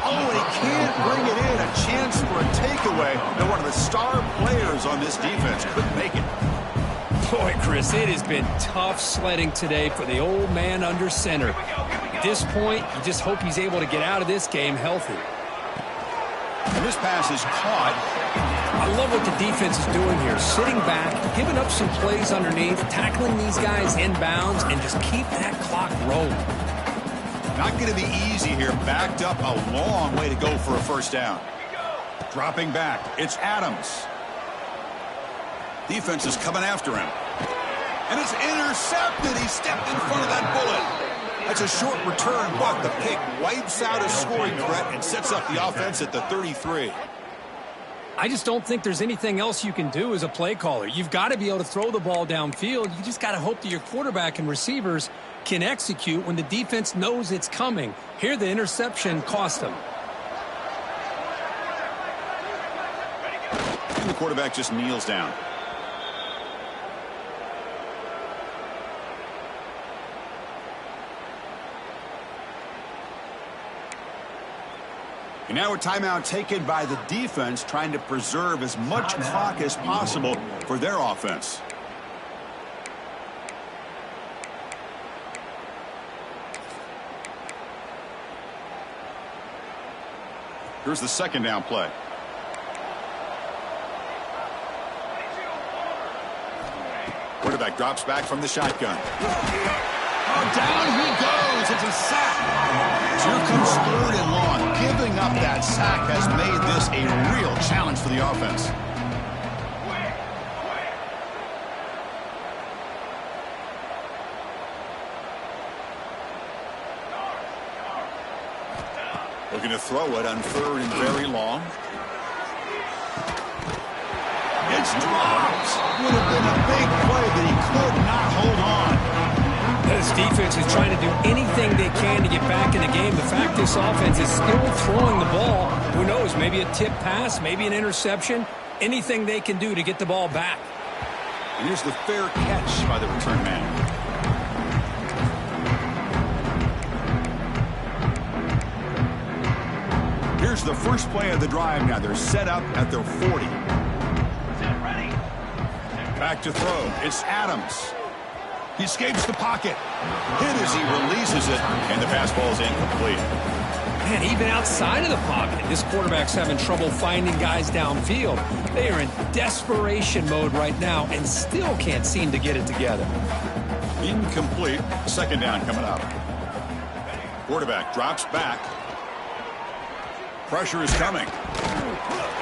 Oh, and he can't bring it in. A chance for a takeaway. And one of the star players on this defense couldn't make it. Boy, Chris, it has been tough sledding today for the old man under center. At this point, you just hope he's able to get out of this game healthy. And this pass is caught. I love what the defense is doing here. Sitting back, giving up some plays underneath, tackling these guys inbounds, and just keep that clock rolling. Not going to be easy here. Backed up a long way to go for a first down. Dropping back. It's Adams. Defense is coming after him. And it's intercepted. He stepped in front of that bullet. That's a short return, but the pick wipes out a scoring threat and sets up the offense at the 33. I just don't think there's anything else you can do as a play caller. You've got to be able to throw the ball downfield. You just got to hope that your quarterback and receivers can execute when the defense knows it's coming. Here, the interception cost them. And the quarterback just kneels down. And now a timeout taken by the defense, trying to preserve as much clock as possible for their offense. Here's the second down play. Quarterback drops back from the shotgun. Oh, down he goes. It's a sack. Here comes third and long. Giving up that sack has made this a real challenge for the offense. Looking to throw it on third and very long. It's He's dropped. Would have been a big play, but he could not hold on. This defense is trying to do anything they can to get back in the game. The fact this offense is still throwing the ball, who knows, maybe a tip pass, maybe an interception, anything they can do to get the ball back. And here's the fair catch by the return man. Here's the first play of the drive now. They're set up at their 40. Back to throw. It's Adams. He escapes the pocket. Hit as he releases it, and the pass ball is incomplete. Man, even outside of the pocket, this quarterback's having trouble finding guys downfield. They are in desperation mode right now and still can't seem to get it together. Incomplete. Second down coming up. Quarterback drops back. Pressure is coming.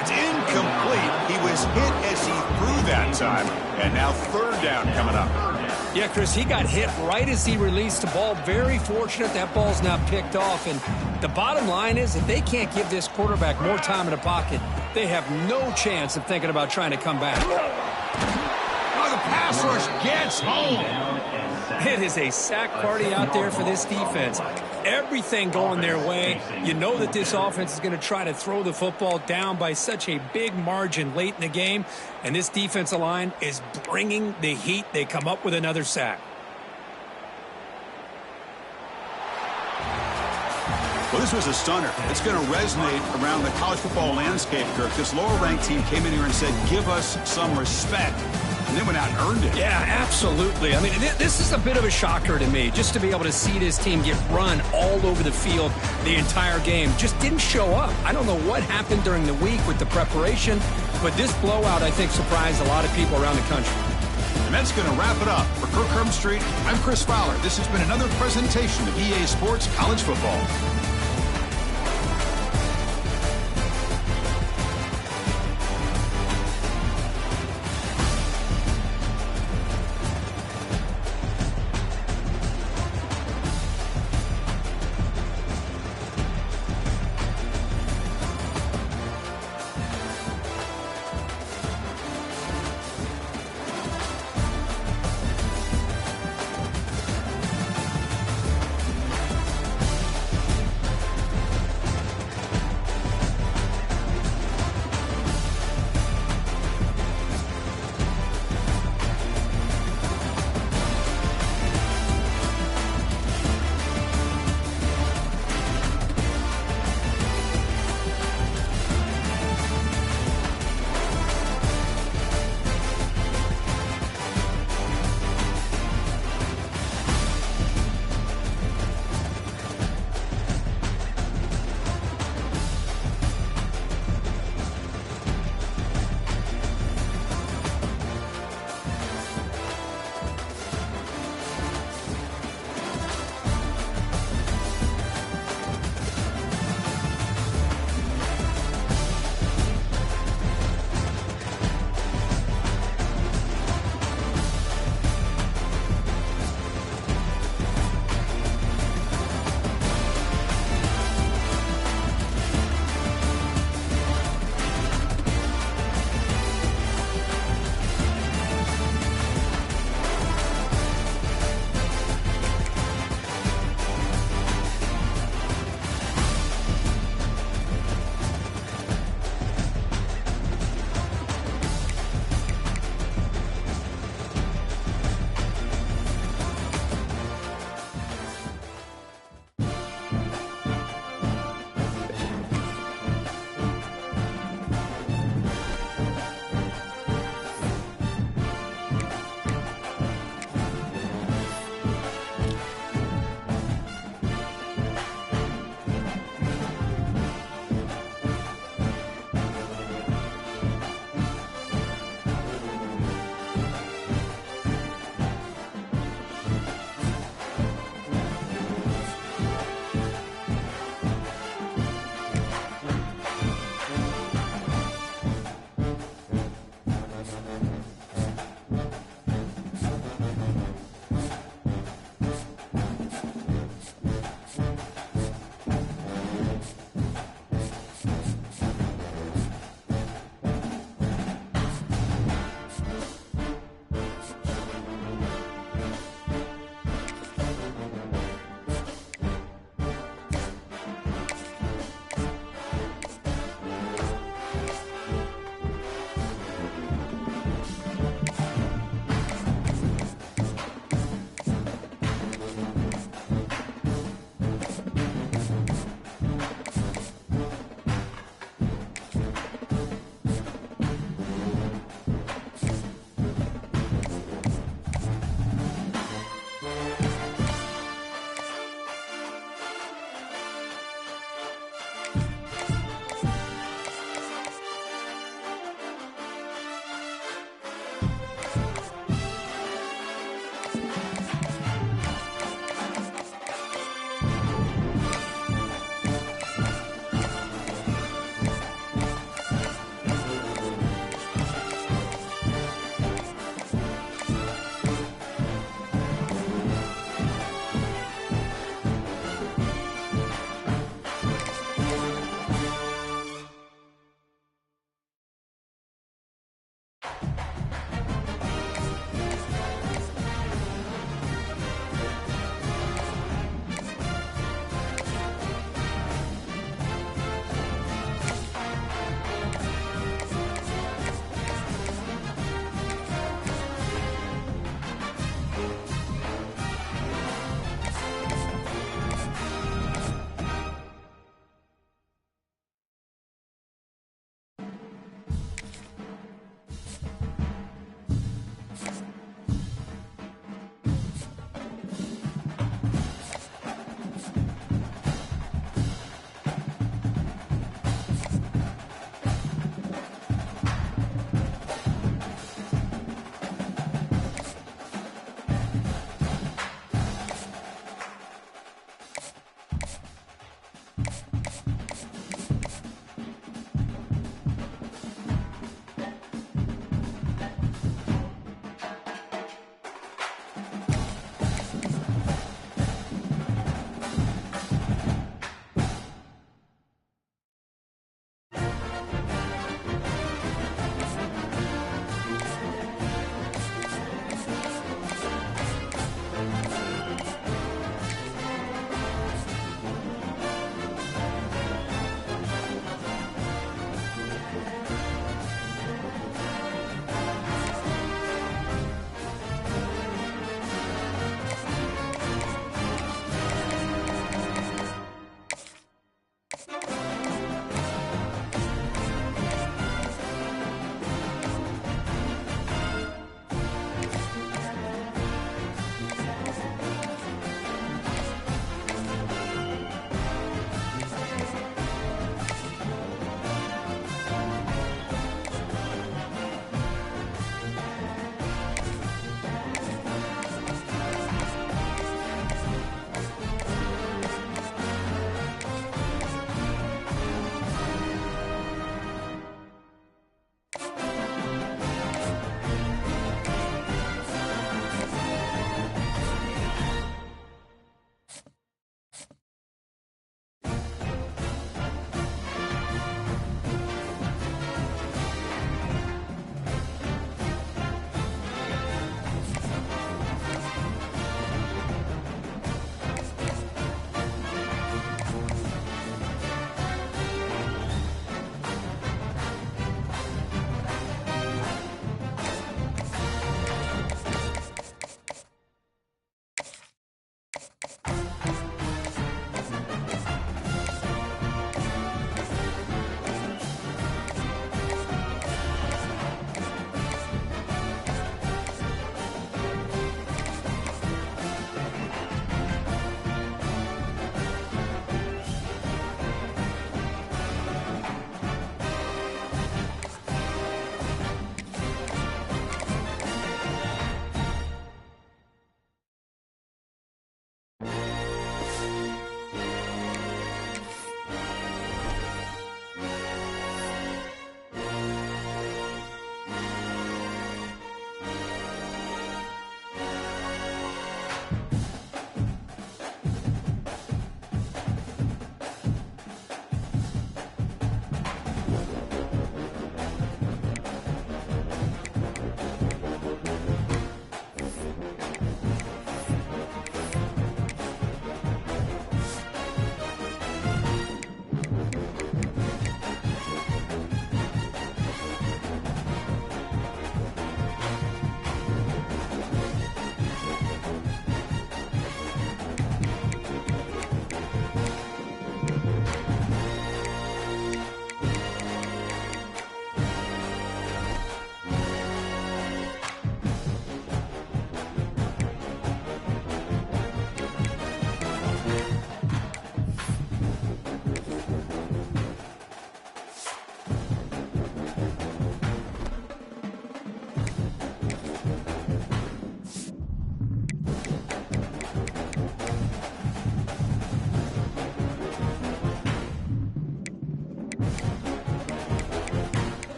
It's incomplete. He was hit as he threw that time. And now third down coming up. Yeah, Chris, he got hit right as he released the ball. Very fortunate that ball's not picked off. And the bottom line is if they can't give this quarterback more time in the pocket, they have no chance of thinking about trying to come back. Oh, the pass rush gets home. It is a sack party out there for this defense. Everything going their way. You know that this offense is going to try to throw the football down by such a big margin late in the game. And this defensive line is bringing the heat. They come up with another sack. Well, this was a stunner. It's going to resonate around the college football landscape, Kirk. This lower-ranked team came in here and said, give us some respect. And they went out and earned it. Yeah, absolutely. I mean, this is a bit of a shocker to me, just to be able to see this team get run all over the field the entire game. Just didn't show up. I don't know what happened during the week with the preparation, but this blowout, I think, surprised a lot of people around the country. And that's going to wrap it up. For Kirk Herbstreit, I'm Chris Fowler. This has been another presentation of EA Sports College Football.